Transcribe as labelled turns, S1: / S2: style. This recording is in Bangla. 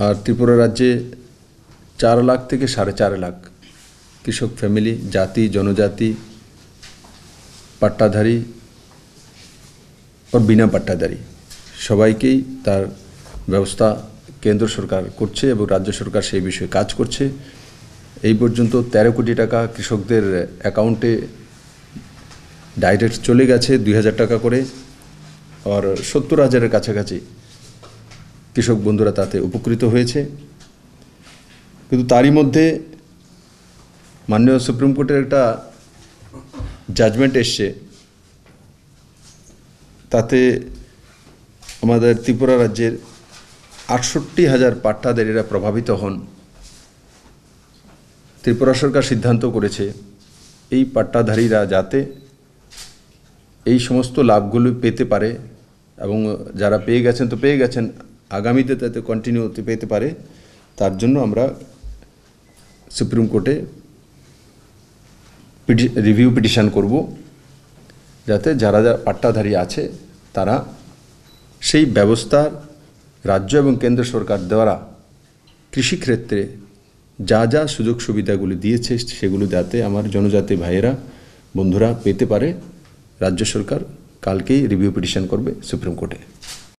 S1: আর ত্রিপুরা রাজ্যে 4 লাখ থেকে 4.5 লাখ কৃষক ফ্যামিলি, জাতি জনজাতি, পাট্টাধারী আর বিনা পাট্টাধারী সবাইকেই তার ব্যবস্থা কেন্দ্র সরকার করছে এবং রাজ্য সরকার সেই বিষয়ে কাজ করছে। এই পর্যন্ত 13 কোটি টাকা কৃষকদের অ্যাকাউন্টে ডাইরেক্ট চলে গেছে, 2000 টাকা করে, আর 70,000-এর কাছাকাছি কৃষক বন্ধুরা তাতে উপকৃত হয়েছে। কিন্তু তারই মধ্যে মাননীয় সুপ্রিম কোর্টের একটা জাজমেন্ট এসছে, তাতে আমাদের ত্রিপুরা রাজ্যের 68,000 পাট্টাধারীরা প্রভাবিত হন। ত্রিপুরা সরকার সিদ্ধান্ত করেছে এই পাট্টাধারীরা যাতে এই সমস্ত লাভগুলো পেতে পারে এবং যারা পেয়ে গেছেন তো পেয়ে গেছেন, আগামীতে তাতে কন্টিনিউ পেতে পারে, তার জন্য আমরা সুপ্রিম কোর্টে রিভিউ পিটিশন করব, যাতে যারা পাট্টাধারী আছে তারা সেই ব্যবস্থার রাজ্য এবং কেন্দ্র সরকার দ্বারা কৃষিক্ষেত্রে যা যা সুযোগ সুবিধাগুলি দিয়েছে সেগুলো যাতে আমার জনজাতি ভাইয়েরা বন্ধুরা পেতে পারে। রাজ্য সরকার কালকেই রিভিউ পিটিশন করবে সুপ্রিম কোর্টে।